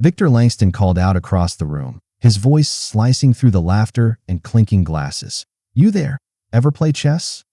Victor Langston called out across the room, his voice slicing through the laughter and clinking glasses. "You there? Ever play chess?"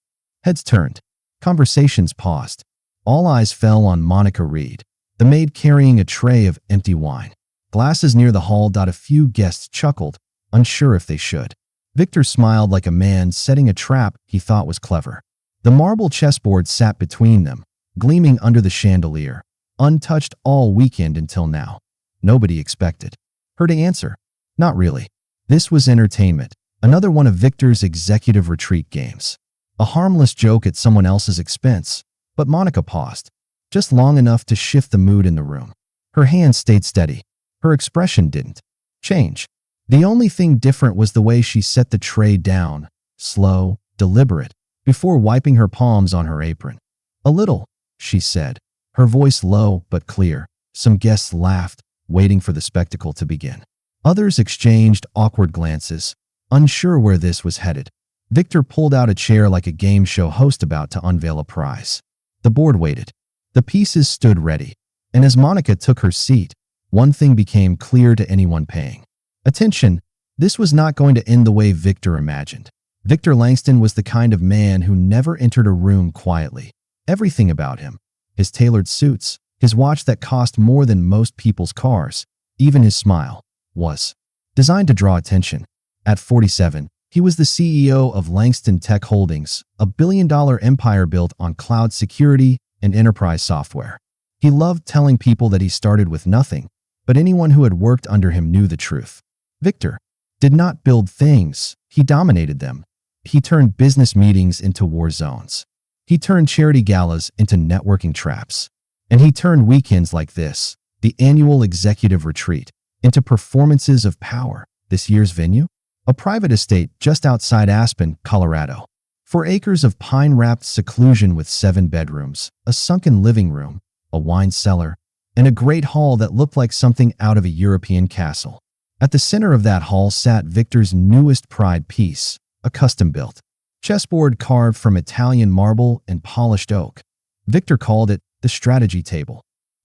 Heads turned. Conversations paused. All eyes fell on Monica Reed, the maid carrying a tray of empty wine. Glasses near the hall. A few guests chuckled, unsure if they should. Victor smiled like a man setting a trap he thought was clever. The marble chessboard sat between them, gleaming under the chandelier, untouched all weekend until now. Nobody expected her to answer. Not really. This was entertainment, another one of Victor's executive retreat games. A harmless joke at someone else's expense, but Monica paused, just long enough to shift the mood in the room. Her hands stayed steady. Her expression didn't change. The only thing different was the way she set the tray down, slow, deliberate, before wiping her palms on her apron. "A little," she said, her voice low but clear. Some guests laughed, waiting for the spectacle to begin. Others exchanged awkward glances, unsure where this was headed. Victor pulled out a chair like a game show host about to unveil a prize. The board waited. The pieces stood ready, and as Monica took her seat, one thing became clear to anyone paying attention. This was not going to end the way Victor imagined. Victor Langston was the kind of man who never entered a room quietly. Everything about him, his tailored suits, his watch that cost more than most people's cars, even his smile, was designed to draw attention. At 47, he was the CEO of Langston Tech Holdings, a billion-dollar empire built on cloud security and enterprise software. He loved telling people that he started with nothing, but anyone who had worked under him knew the truth. Victor did not build things, he dominated them. He turned business meetings into war zones. He turned charity galas into networking traps. And he turned weekends like this, the annual executive retreat, into performances of power. This year's venue? A private estate just outside Aspen, Colorado. 4 acres of pine-wrapped seclusion with 7 bedrooms, a sunken living room, a wine cellar, and a great hall that looked like something out of a European castle. At the center of that hall sat Victor's newest pride piece, a custom-built chessboard carved from Italian marble and polished oak. Victor called it the strategy table.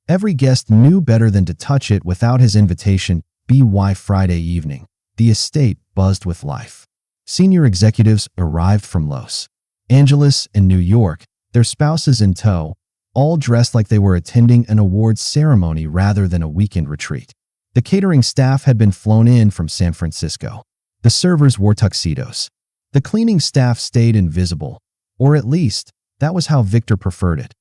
Every guest knew better than to touch it without his invitation. By Friday evening, the estate buzzed with life. Senior executives arrived from Los Angeles and New York, their spouses in tow, all dressed like they were attending an awards ceremony rather than a weekend retreat. The catering staff had been flown in from San Francisco. The servers wore tuxedos. The cleaning staff stayed invisible, or at least, that was how Victor preferred it.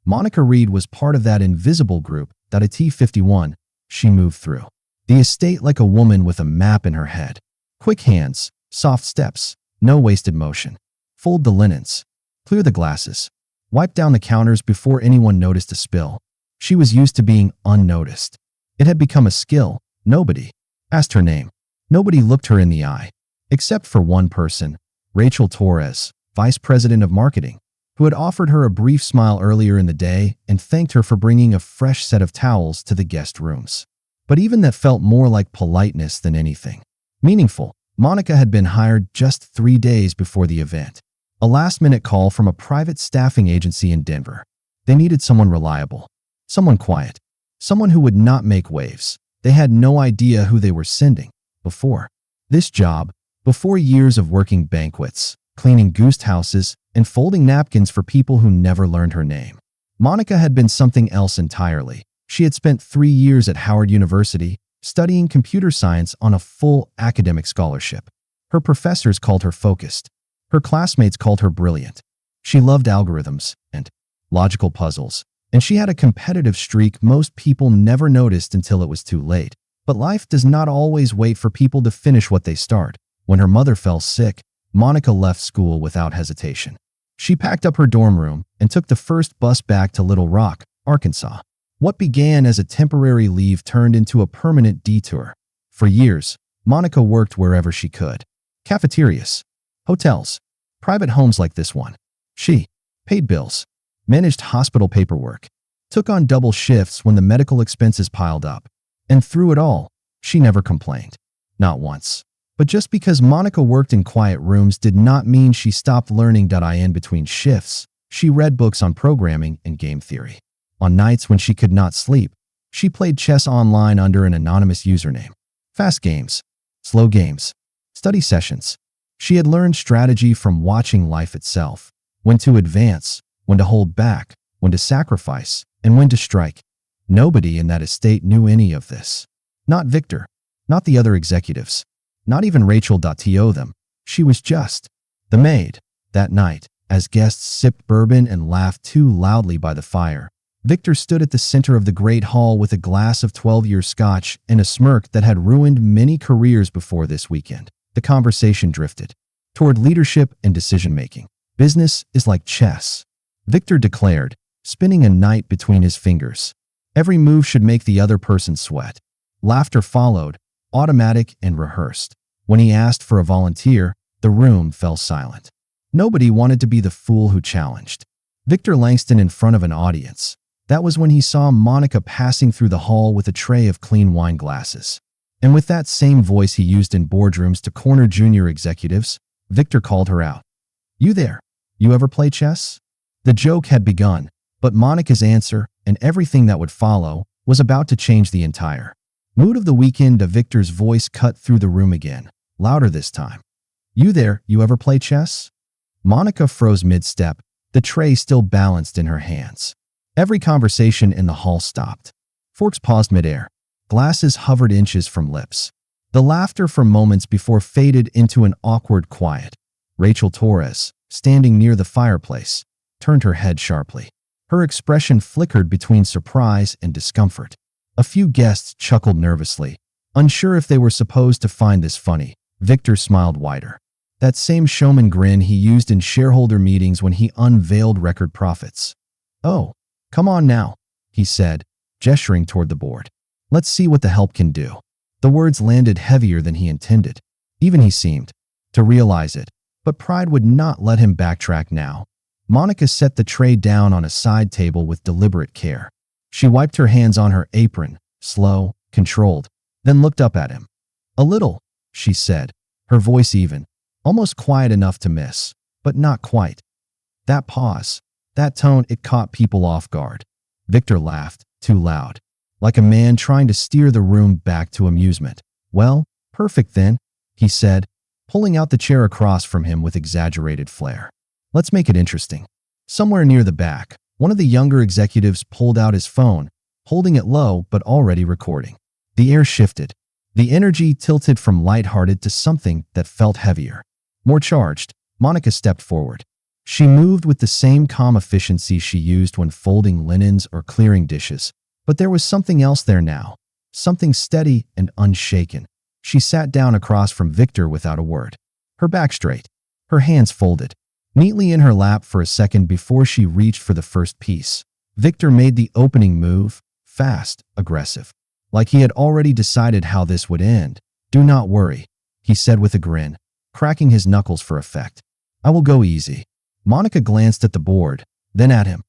Monica Reed was part of that invisible group. At T51, she moved through the estate like a woman with a map in her head. Quick hands, soft steps, no wasted motion. Fold the linens, clear the glasses, wipe down the counters before anyone noticed a spill. She was used to being unnoticed. It had become a skill. Nobody asked her name. Nobody looked her in the eye, except for one person, Rachel Torres, vice president of marketing, who had offered her a brief smile earlier in the day and thanked her for bringing a fresh set of towels to the guest rooms. But even that felt more like politeness than anything meaningful. Monica had been hired just 3 days before the event. A last-minute call from a private staffing agency in Denver. They needed someone reliable, someone quiet, someone who would not make waves. They had no idea who they were sending before this job, before years of working banquets, cleaning ghost houses, and folding napkins for people who never learned her name. Monica had been something else entirely. She had spent 3 years at Howard University, studying computer science on a full academic scholarship. Her professors called her focused. Her classmates called her brilliant. She loved algorithms and logical puzzles, and she had a competitive streak most people never noticed until it was too late. But life does not always wait for people to finish what they start. When her mother fell sick, Monica left school without hesitation. She packed up her dorm room and took the first bus back to Little Rock, Arkansas. What began as a temporary leave turned into a permanent detour. For years, Monica worked wherever she could. Cafeterias, hotels, private homes like this one. She paid bills, managed hospital paperwork, took on double shifts when the medical expenses piled up. And through it all, she never complained. Not once. But just because Monica worked in quiet rooms did not mean she stopped learning. In between shifts, she read books on programming and game theory. On nights when she could not sleep, She played chess online under an anonymous username. Fast games, slow games, study sessions. She had learned strategy from watching life itself. When to advance, when to hold back, when to sacrifice, and when to strike. Nobody in that estate knew any of this. Not Victor, not the other executives, not even Rachel. Them. She was just the maid. That night, as guests sipped bourbon and laughed too loudly by the fire, Victor stood at the center of the great hall with a glass of 12-year scotch and a smirk that had ruined many careers before this weekend. The conversation drifted toward leadership and decision-making. Business is like chess, Victor declared, spinning a knight between his fingers. Every move should make the other person sweat. Laughter followed, automatic and rehearsed. When he asked for a volunteer, the room fell silent. Nobody wanted to be the fool who challenged Victor Langston in front of an audience. That was when he saw Monica passing through the hall with a tray of clean wine glasses. And with that same voice he used in boardrooms to corner junior executives, Victor called her out. "You there? You ever play chess?" The joke had begun, but Monica's answer, and everything that would follow, was about to change the entire mood of the weekend. Victor's voice cut through the room again, louder this time. "You there? You ever play chess?" Monica froze mid-step, the tray still balanced in her hands. Every conversation in the hall stopped. Forks paused midair. Glasses hovered inches from lips. The laughter for moments before faded into an awkward quiet. Rachel Torres, standing near the fireplace, turned her head sharply. Her expression flickered between surprise and discomfort. A few guests chuckled nervously, unsure if they were supposed to find this funny. Victor smiled wider. That same showman grin he used in shareholder meetings when he unveiled record profits. "Oh, come on now," he said, gesturing toward the board. "Let's see what the help can do." The words landed heavier than he intended. Even he seemed to realize it, but pride would not let him backtrack now. Monica set the tray down on a side table with deliberate care. She wiped her hands on her apron, slow, controlled, then looked up at him. "A little," she said, her voice even, almost quiet enough to miss, but not quite. That pause, that tone, it caught people off guard. Victor laughed, too loud, like a man trying to steer the room back to amusement. "Well, perfect then," he said, pulling out the chair across from him with exaggerated flair. "Let's make it interesting." Somewhere near the back, one of the younger executives pulled out his phone, holding it low but already recording. The air shifted. The energy tilted from lighthearted to something that felt heavier, more charged. Monica stepped forward. She moved with the same calm efficiency she used when folding linens or clearing dishes, but there was something else there now, something steady and unshaken. She sat down across from Victor without a word, her back straight, her hands folded neatly in her lap for a second before she reached for the first piece. Victor made the opening move, fast, aggressive, like he had already decided how this would end. "Do not worry," he said with a grin, cracking his knuckles for effect. "I will go easy." Monica glanced at the board, then at him.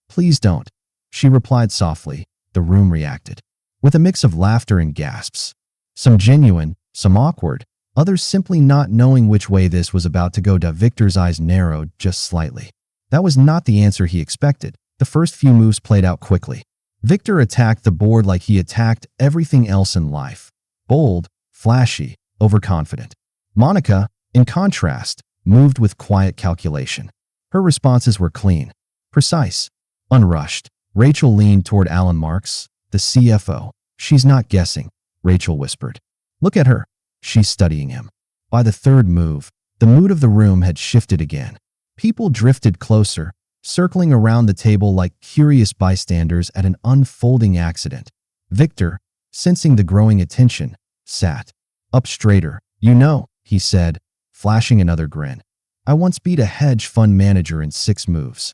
"Please don't," she replied softly. The room reacted, with a mix of laughter and gasps. Some genuine, some awkward, others simply not knowing which way this was about to go. Victor's eyes narrowed just slightly. That was not the answer he expected. The first few moves played out quickly. Victor attacked the board like he attacked everything else in life. Bold, flashy, overconfident. Monica, in contrast, moved with quiet calculation. Her responses were clean, precise, unrushed. Rachel leaned toward Alan Marks, the CFO. "She's not guessing," Rachel whispered. "Look at her. She's studying him." By the third move, the mood of the room had shifted again. People drifted closer, circling around the table like curious bystanders at an unfolding accident. Victor, sensing the growing attention, sat up straighter. "You know," he said, flashing another grin, "I once beat a hedge fund manager in 6 moves."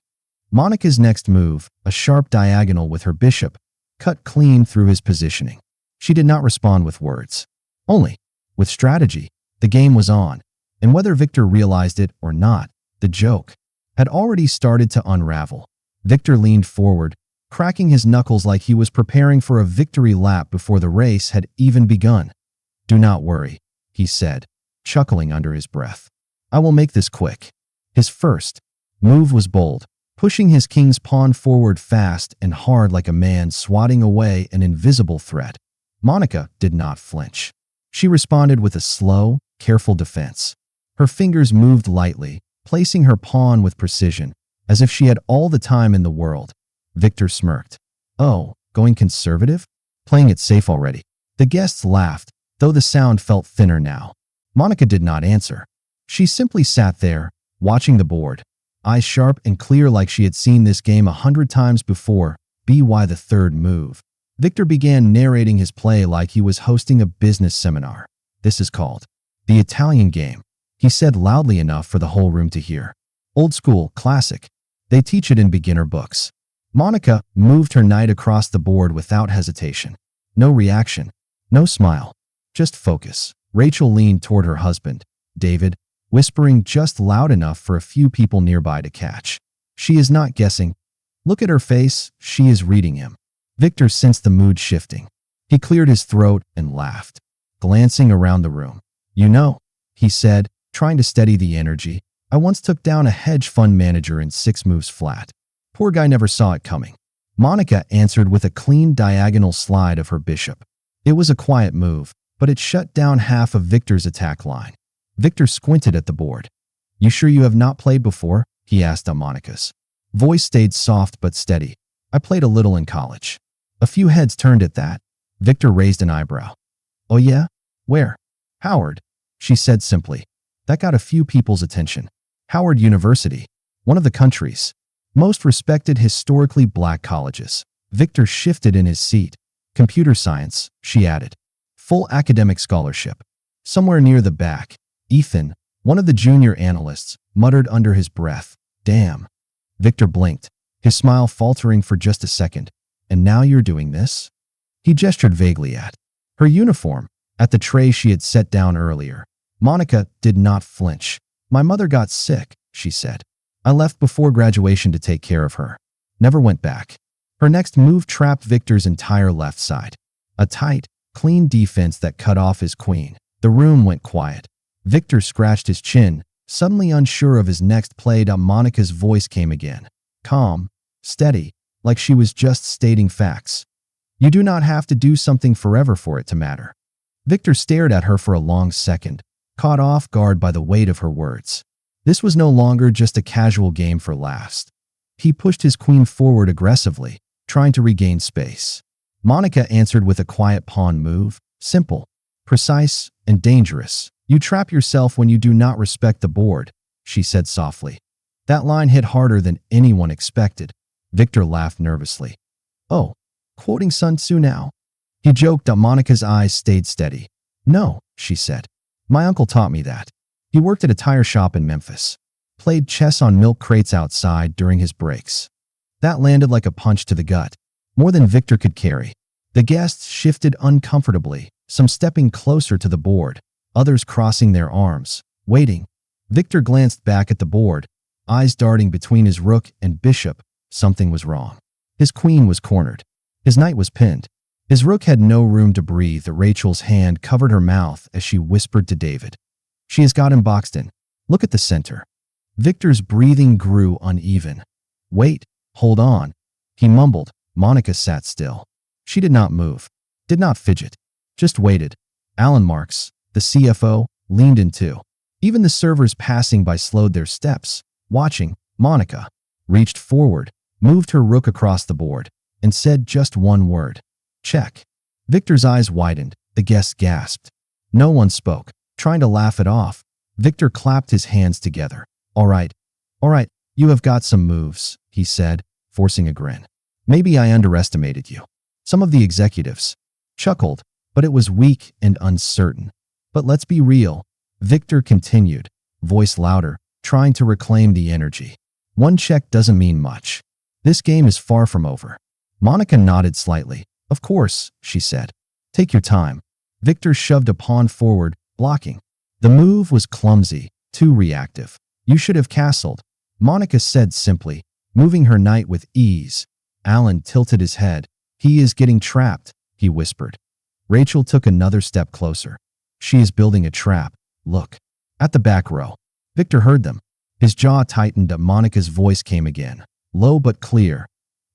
Monica's next move, a sharp diagonal with her bishop, cut clean through his positioning. She did not respond with words, only with strategy. The game was on, and whether Victor realized it or not, the joke had already started to unravel. Victor leaned forward, cracking his knuckles like he was preparing for a victory lap before the race had even begun. "Do not worry," he said, chuckling under his breath. "I will make this quick." His first move was bold, pushing his king's pawn forward fast and hard like a man swatting away an invisible threat. Monica did not flinch. She responded with a slow, careful defense. Her fingers moved lightly, placing her pawn with precision, as if she had all the time in the world. Victor smirked. "Oh, going conservative? Playing it safe already." The guests laughed, though the sound felt thinner now. Monica did not answer. She simply sat there, watching the board, eyes sharp and clear like she had seen this game 100 times before. By the third move, Victor began narrating his play like he was hosting a business seminar. "This is called the Italian game," he said loudly enough for the whole room to hear. "Old school, classic. They teach it in beginner books." Monica moved her knight across the board without hesitation. No reaction, no smile, just focus. Rachel leaned toward her husband, David, whispering just loud enough for a few people nearby to catch. "She is not guessing. Look at her face, she is reading him." Victor sensed the mood shifting. He cleared his throat and laughed, glancing around the room. "You know," he said, trying to steady the energy, "I once took down a hedge fund manager in 6 moves flat. Poor guy never saw it coming." Monica answered with a clean diagonal slide of her bishop. It was a quiet move, but it shut down half of Victor's attack line. Victor squinted at the board. "You sure you have not played before?" he asked on Monica's. Voice stayed soft but steady. "I played a little in college." A few heads turned at that. Victor raised an eyebrow. "Oh yeah? Where?" "Howard," she said simply. That got a few people's attention. Howard University, one of the country's most respected historically black colleges. Victor shifted in his seat. "Computer science," she added. "Full academic scholarship." Somewhere near the back, Ethan, one of the junior analysts, muttered under his breath, "Damn." Victor blinked, his smile faltering for just a second. "And now you're doing this?" He gestured vaguely at her uniform, at the tray she had set down earlier. Monica did not flinch. "My mother got sick," she said. "I left before graduation to take care of her. Never went back." Her next move trapped Victor's entire left side. A tight, clean defense that cut off his queen. The room went quiet. Victor scratched his chin, suddenly unsure of his next play. Monica's voice came again. Calm, steady, like she was just stating facts. "You do not have to do something forever for it to matter." Victor stared at her for a long second, caught off guard by the weight of her words. This was no longer just a casual game for laughs. He pushed his queen forward aggressively, trying to regain space. Monica answered with a quiet pawn move, simple, precise, and dangerous. "You trap yourself when you do not respect the board," she said softly. That line hit harder than anyone expected. Victor laughed nervously. "Oh, quoting Sun Tzu now?" He joked. Monica's eyes stayed steady. "No," she said. "My uncle taught me that. He worked at a tire shop in Memphis. Played chess on milk crates outside during his breaks." That landed like a punch to the gut, more than Victor could carry. The guests shifted uncomfortably, some stepping closer to the board, others crossing their arms, waiting. Victor glanced back at the board, eyes darting between his rook and bishop. Something was wrong. His queen was cornered. His knight was pinned. His rook had no room to breathe. Rachel's hand covered her mouth as she whispered to David, "She has got him boxed in. Look at the center." Victor's breathing grew uneven. "Wait, hold on," he mumbled. Monica sat still. She did not move, did not fidget, just waited. Alan Marks, the CFO, leaned in too. Even the servers passing by slowed their steps, watching. Monica reached forward, moved her rook across the board, and said just one word, "Check." Victor's eyes widened. The guests gasped. No one spoke, trying to laugh it off. Victor clapped his hands together. All right, you have got some moves," he said, forcing a grin. "Maybe I underestimated you." Some of the executives chuckled, but it was weak and uncertain. "But let's be real," Victor continued, voice louder, trying to reclaim the energy. "One check doesn't mean much. This game is far from over." Monica nodded slightly. "Of course," she said. "Take your time." Victor shoved a pawn forward, blocking. The move was clumsy, too reactive. "You should have castled," Monica said simply, moving her knight with ease. Alan tilted his head. "He is getting trapped," he whispered. Rachel took another step closer. "She is building a trap. Look." At the back row, Victor heard them. His jaw tightened. Monica's voice came again. low but clear.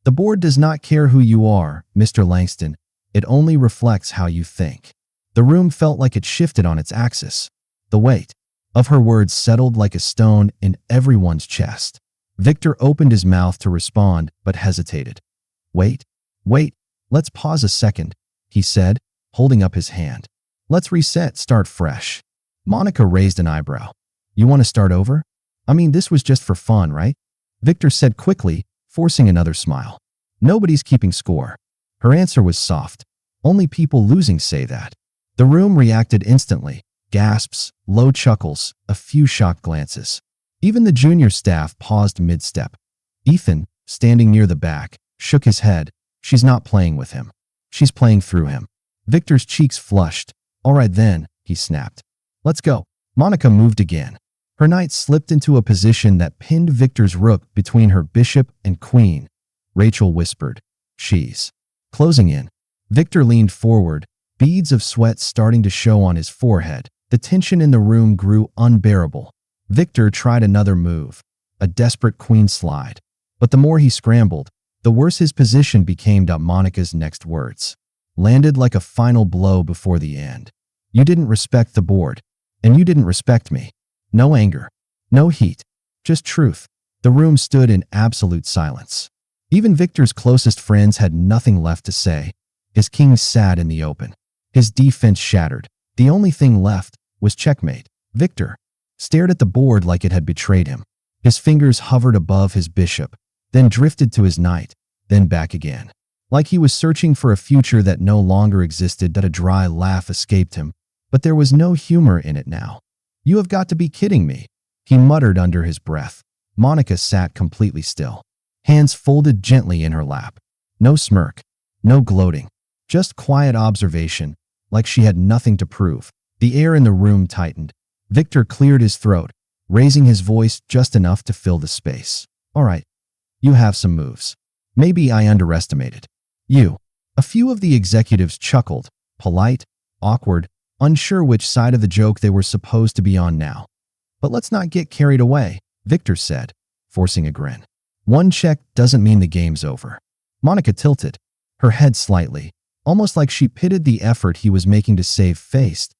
The board does not care who you are, Mr. Langston. It only reflects how you think. The room felt like it shifted on its axis. The weight of her words settled like a stone in everyone's chest. Victor opened his mouth to respond, but hesitated. Wait, let's pause a second, he said, holding up his hand. Let's reset, start fresh. Monica raised an eyebrow. You want to start over? I mean, this was just for fun, right? Victor said quickly, forcing another smile. Nobody's keeping score. Her answer was soft. Only people losing say that. The room reacted instantly. Gasps, low chuckles, a few shocked glances. Even the junior staff paused mid-step. Ethan, standing near the back, shook his head. She's not playing with him. She's playing through him. Victor's cheeks flushed. All right then, he snapped. Let's go. Monica moved again. Her knight slipped into a position that pinned Victor's rook between her bishop and queen. Rachel whispered, she's closing in. Victor leaned forward, beads of sweat starting to show on his forehead. The tension in the room grew unbearable. Victor tried another move, a desperate queen slide. But the more he scrambled, the worse his position became. Monica's next words landed like a final blow before the end. You didn't respect the board, and you didn't respect me. No anger, no heat, just truth. The room stood in absolute silence. Even Victor's closest friends had nothing left to say. His king sat in the open, his defense shattered. The only thing left was checkmate. Victor stared at the board like it had betrayed him. His fingers hovered above his bishop, then drifted to his knight, then back again. Like he was searching for a future that no longer existed. A dry laugh escaped him, but there was no humor in it now. You have got to be kidding me, he muttered under his breath. Monica sat completely still, hands folded gently in her lap. No smirk, no gloating, just quiet observation, like she had nothing to prove. The air in the room tightened. Victor cleared his throat, raising his voice just enough to fill the space. All right, you have some moves. Maybe I underestimated you. A few of the executives chuckled, polite, awkward, unsure which side of the joke they were supposed to be on now. But let's not get carried away, Victor said, forcing a grin. One check doesn't mean the game's over. Monica tilted, her head slightly, almost like she pitied the effort he was making to save face.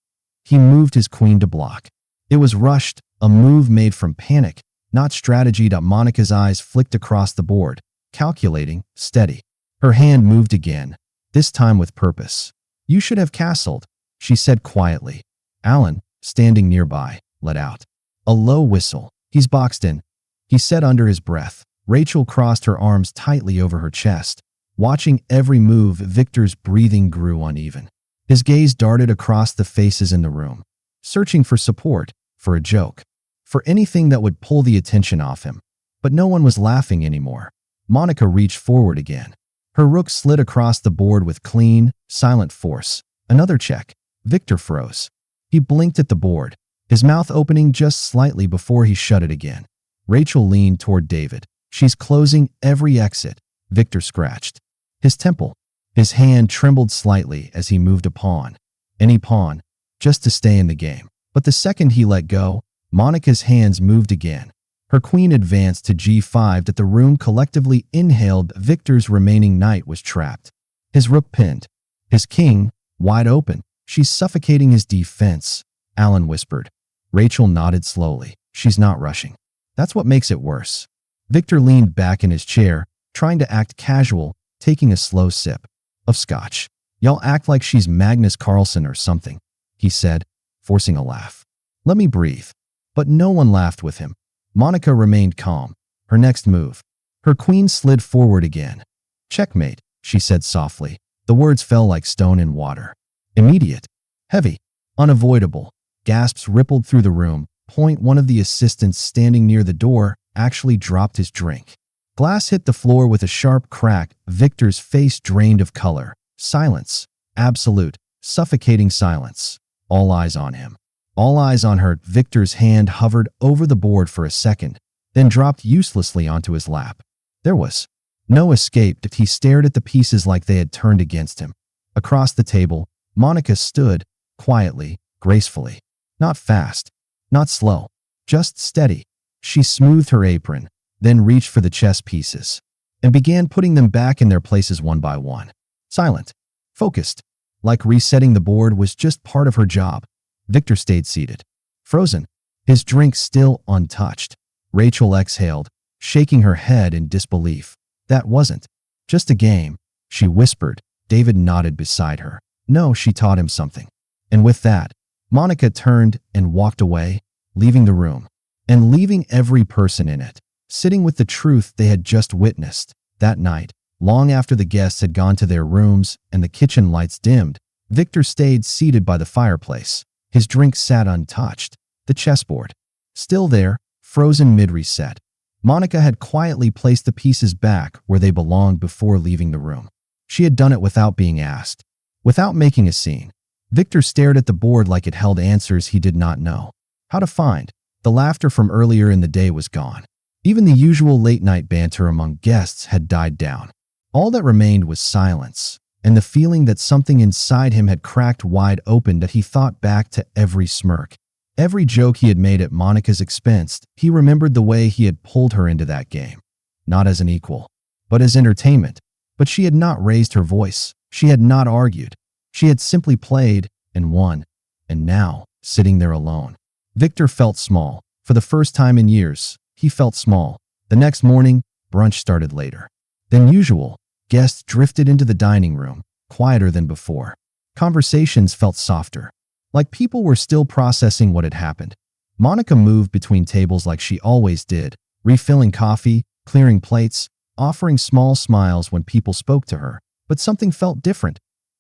He moved his queen to block. It was rushed, a move made from panic, not strategy. Monica's eyes flicked across the board, calculating, steady. Her hand moved again, this time with purpose. You should have castled, she said quietly. Alan, standing nearby, let out a low whistle. He's boxed in, he said under his breath. Rachel crossed her arms tightly over her chest. Watching every move, Victor's breathing grew uneven. His gaze darted across the faces in the room, searching for support, for a joke, for anything that would pull the attention off him. But no one was laughing anymore. Monica reached forward again. Her rook slid across the board with clean, silent force. Another check. Victor froze. He blinked at the board, his mouth opening just slightly before he shut it again. Rachel leaned toward David. She's closing every exit. Victor scratched his temple. His hand trembled slightly as he moved a pawn. Any pawn, just to stay in the game. But the second he let go, Monica's hands moved again. Her queen advanced to g5 that the room collectively inhaled. Victor's remaining knight was trapped. His rook pinned. His king, wide open. She's suffocating his defense, Alan whispered. Rachel nodded slowly. She's not rushing. That's what makes it worse. Victor leaned back in his chair, trying to act casual, taking a slow sip of scotch. Y'all act like she's Magnus Carlsen or something, he said, forcing a laugh. Let me breathe. But no one laughed with him. Monica remained calm. Her next move. Her queen slid forward again. Checkmate, she said softly. The words fell like stone in water. Immediate. Heavy. Unavoidable. Gasps rippled through the room. One of the assistants standing near the door actually dropped his drink. Glass hit the floor with a sharp crack. Victor's face drained of color. Silence. Absolute, suffocating silence. All eyes on him. All eyes on her. Victor's hand hovered over the board for a second, then dropped uselessly onto his lap. There was no escape. He stared at the pieces like they had turned against him. Across the table, Monica stood, quietly, gracefully. Not fast, not slow, just steady. She smoothed her apron, then reached for the chess pieces and began putting them back in their places one by one. Silent, focused, like resetting the board was just part of her job. Victor stayed seated, frozen, his drink still untouched. Rachel exhaled, shaking her head in disbelief. That wasn't just a game, she whispered. David nodded beside her. No, she taught him something. And with that, Monica turned and walked away, leaving the room, and leaving every person in it, sitting with the truth they had just witnessed. That night, long after the guests had gone to their rooms and the kitchen lights dimmed, Victor stayed seated by the fireplace. His drink sat untouched, the chessboard still there, frozen mid-reset. Monica had quietly placed the pieces back where they belonged before leaving the room. She had done it without being asked, without making a scene. Victor stared at the board like it held answers he did not know how to find. The laughter from earlier in the day was gone. Even the usual late-night banter among guests had died down. All that remained was silence, and the feeling that something inside him had cracked wide open. That he thought back to every smirk, every joke he had made at Monica's expense. He remembered the way he had pulled her into that game, not as an equal, but as entertainment. But she had not raised her voice. She had not argued. She had simply played and won. And now, sitting there alone, Victor felt small. For the first time in years, he felt small. The next morning, brunch started later than usual. Guests drifted into the dining room, quieter than before. Conversations felt softer, like people were still processing what had happened. Monica moved between tables like she always did, refilling coffee, clearing plates, offering small smiles when people spoke to her. But something felt different.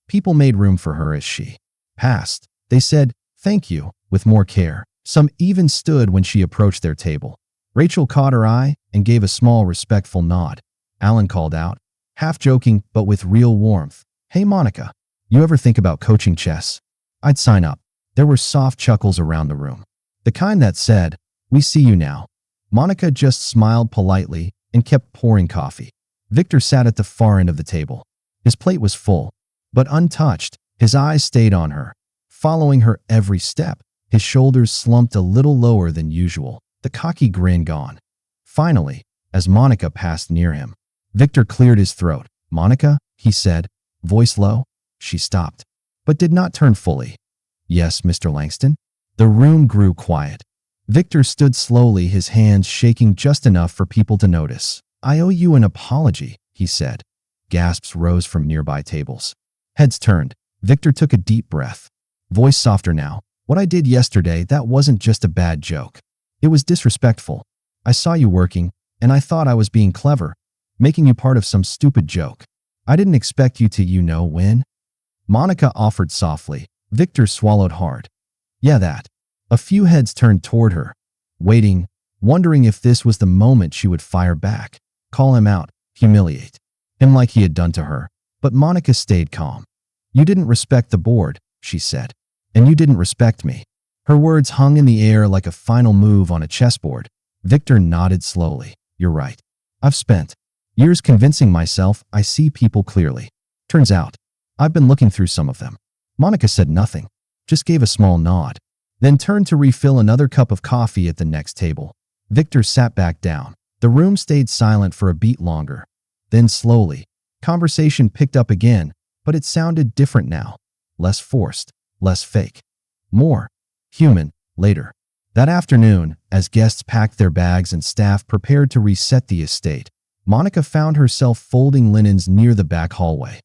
People made room for her as she passed. They said, "Thank you," with more care. Some even stood when she approached their table. Rachel caught her eye and gave a small, respectful nod. Alan called out, half joking but with real warmth, "Hey Monica, you ever think about coaching chess? I'd sign up." There were soft chuckles around the room, the kind that said, "We see you now." Monica just smiled politely and kept pouring coffee. Victor sat at the far end of the table. His plate was full, but untouched. His eyes stayed on her, following her every step. His shoulders slumped a little lower than usual, the cocky grin gone. Finally, as Monica passed near him, Victor cleared his throat. "Monica," he said, voice low. She stopped, but did not turn fully. "Yes, Mr. Langston?" The room grew quiet. Victor stood slowly, his hands shaking just enough for people to notice. "I owe you an apology," he said. Gasps rose from nearby tables. Heads turned. Victor took a deep breath. Voice softer now. "What I did yesterday, that wasn't just a bad joke. It was disrespectful. I saw you working, and I thought I was being clever, making you part of some stupid joke. I didn't expect you to win." Monica offered softly. Victor swallowed hard. "Yeah, that." A few heads turned toward her, waiting, wondering if this was the moment she would fire back, call him out, humiliate him like he had done to her. But Monica stayed calm. "You didn't respect the board," she said, "and you didn't respect me." Her words hung in the air like a final move on a chessboard. Victor nodded slowly. "You're right. I've spent years convincing myself I see people clearly. Turns out, I've been looking through some of them." Monica said nothing, just gave a small nod, then turned to refill another cup of coffee at the next table. Victor sat back down. The room stayed silent for a beat longer. Then slowly, conversation picked up again, but it sounded different now. Less forced, less fake, more human. Later that afternoon, as guests packed their bags and staff prepared to reset the estate, Monica found herself folding linens near the back hallway.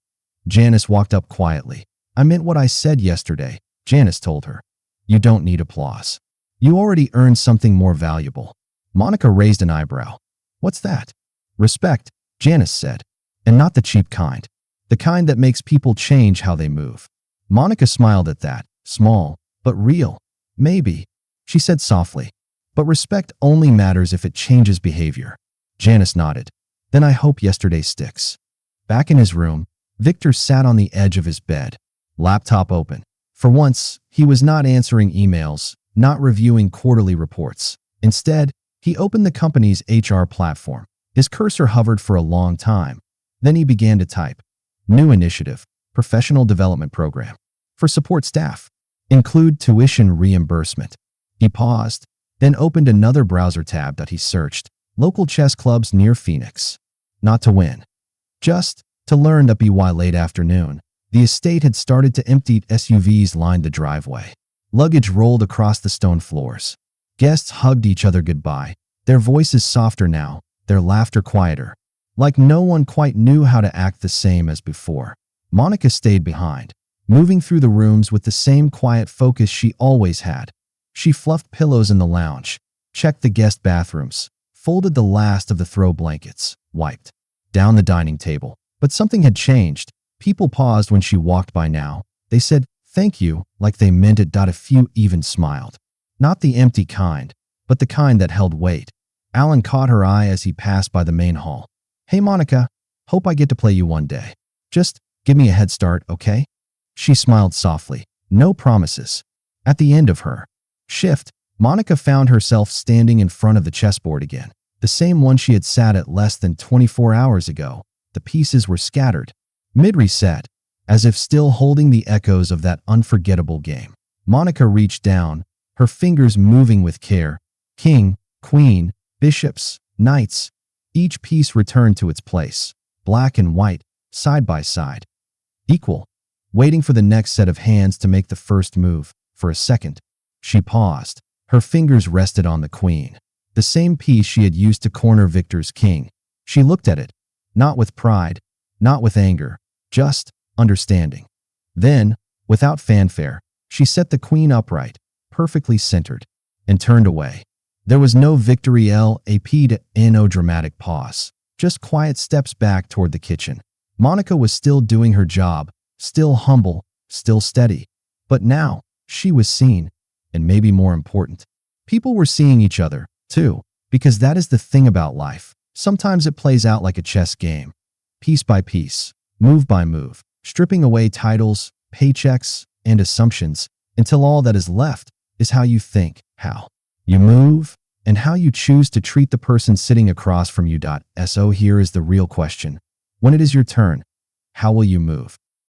Janice walked up quietly. "I meant what I said yesterday," Janice told her. "You don't need applause. You already earned something more valuable." Monica raised an eyebrow. "What's that?" "Respect," Janice said. "And not the cheap kind. The kind that makes people change how they move." Monica smiled at that. "Small, but real." "Maybe," she said softly. "But respect only matters if it changes behavior." Janice nodded. "Then I hope yesterday sticks." Back in his room, Victor sat on the edge of his bed, laptop open. For once, he was not answering emails, not reviewing quarterly reports. Instead, he opened the company's HR platform. His cursor hovered for a long time. Then he began to type. "New initiative, professional development program for support staff. Include tuition reimbursement." He paused, then opened another browser tab that he searched. Local chess clubs near Phoenix. Not to win, just to learn. Up by late afternoon, the estate had started to empty. SUVs lined the driveway. Luggage rolled across the stone floors. Guests hugged each other goodbye, their voices softer now, their laughter quieter. Like no one quite knew how to act the same as before. Monica stayed behind, moving through the rooms with the same quiet focus she always had. She fluffed pillows in the lounge, checked the guest bathrooms, folded the last of the throw blankets, wiped down the dining table. But something had changed. People paused when she walked by now. They said, "Thank you," like they meant it. A few even smiled. Not the empty kind, but the kind that held weight. Alan caught her eye as he passed by the main hall. "Hey Monica, hope I get to play you one day. Just give me a head start, okay?" She smiled softly. No promises. At the end of her shift, Monica found herself standing in front of the chessboard again. The same one she had sat at less than 24 hours ago. The pieces were scattered, mid-reset, as if still holding the echoes of that unforgettable game. Monica reached down, her fingers moving with care. King, queen, bishops, knights. Each piece returned to its place, black and white, side by side. Equal, waiting for the next set of hands to make the first move. For a second, she paused. Her fingers rested on the queen, the same piece she had used to corner Victor's king. She looked at it, not with pride, not with anger, just understanding. Then, without fanfare, she set the queen upright, perfectly centered, and turned away. There was no victory no dramatic pause, just quiet steps back toward the kitchen. Monica was still doing her job, still humble, still steady. But now, she was seen, and maybe more important, people were seeing each other, too, because that is the thing about life. Sometimes it plays out like a chess game, piece by piece, move by move, stripping away titles, paychecks, and assumptions, until all that is left is how you think, how you move, and how you choose to treat the person sitting across from you. So here is the real question. When it is your turn, how will you move?